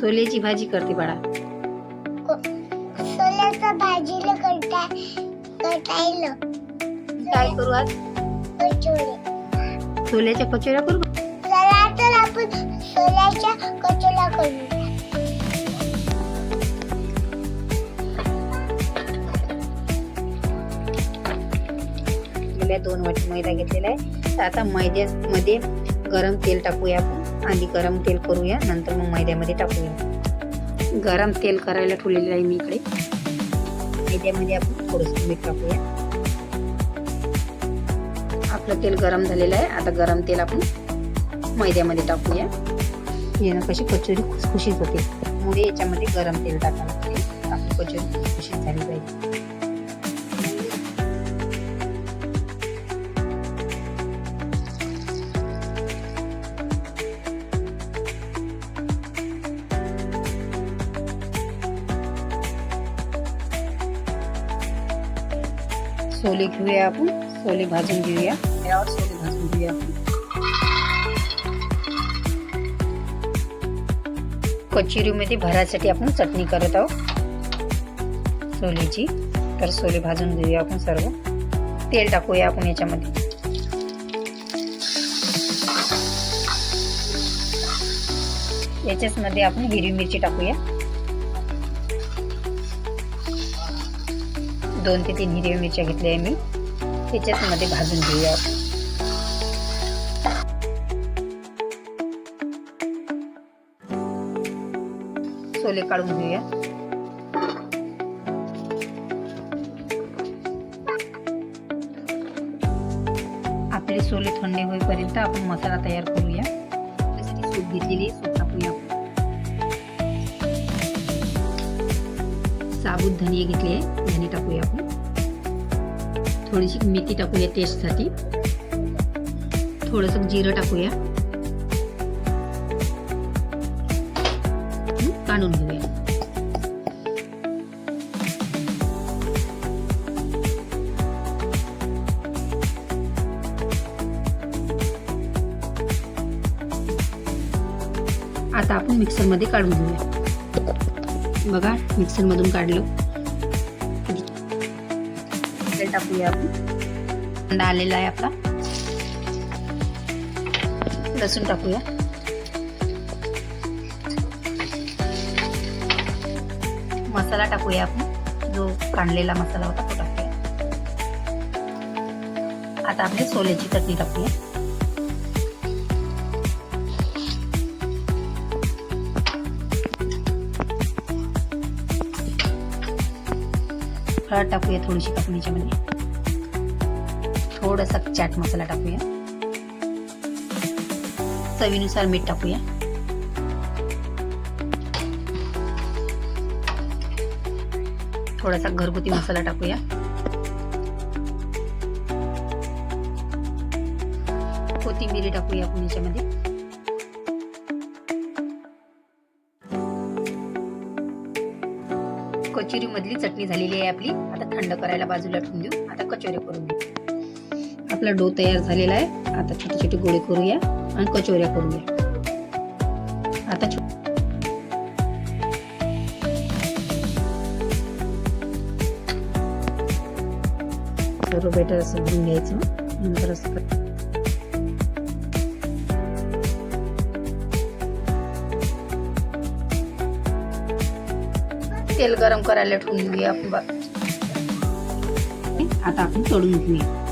सोल्याची भाजी करते बाळा. सोल्याचा भाजीला कटायला काय करू आज? कचोरी. सोल्याच्या कचोऱ्या करू. चला तर आपण सोल्याच्या कचोऱ्या करू. गेल्या 2 वाटी मैदा घेतलेला आहे. तर आता मैद्यामध्ये गरम तेल टाकूया आपण. आधी गरम तेल करूया, नंतर मग मैद्यामध्ये टाकूया. गरम तेल करायला ठेवलेलं आहे मी इकडे. मैद्यामध्ये आपण थोडंसं मीठ टाकूया. आपलं तेल गरम झालेलं आहे. आता गरम तेल आपण मैद्यामध्ये टाकूया. यानं कशी कचोरी खुसखुशीत होते, म्हणून याच्यामध्ये गरम तेल टाकावं लागते. आपली कचोरी खुसखुशीत झाली पाहिजे. सोले घेऊया आपण. सोले भाजून घेऊया. यावर सोले भाजून घेऊया आपण. कचोरीमध्ये भरासाठी आपण चटणी करत आहोत सोलेची. तर सोले भाजून घेऊया आपण सर्व. तेल टाकूया आपण याच्यामध्ये. याच्याच मध्ये आपण हिरवी मिरची टाकूया. 2 ते 3 हिरव्या मिरच्या घेतल्या आहे मी. त्याच्याच मध्ये भाजून घेऊया. सोले काढून घेऊया. आपले सोले थंड होईपर्यंत आपण मसाला तयार करूया. त्यासाठी सूप घेतलेली आहे. सूप टाकूया. साबूत धने घेतले आहे. धने टाकूया आपण. थोडीशी मेथी टाकूया टेस्टसाठी. थोडंसं जिरं टाकूया. काढून घेऊया. आता आपण मिक्सर मध्ये काढून घेऊया. बघा, मिक्सर मधून काढलं. तेल टाकूया आपण. कांदा आलेला आहे आपला. लसूण टाकूया. मसाला टाकूया आपण. जो काढलेला मसाला होता तो टाकूया. आता आपली सोल्याची चटणी टाकूया. हळद टाकूया थोडीशी टाकून. थोडासा चाट मसाला टाकूया. चवीनुसार मीठ टाकूया. थोडासा घरगुती मसाला टाकूया. कोथिंबीर टाकूया आपण याच्यामध्ये. कचोरी मधली चटणी झालेली आहे आपली. आता थंड करायला बाजूला ठेवून देऊ. आता कचोऱ्या करून घेऊ. आपला डो तयार झालेला आहे. आता छोटे छोटे गोळे करूया आणि कचोऱ्या करूया. आता सर्व बेटर असं घेऊन घ्यायचं. नंतर असं तेल गरम करायला ठेवून घेऊया आपण. आता आपण तळून घेऊया.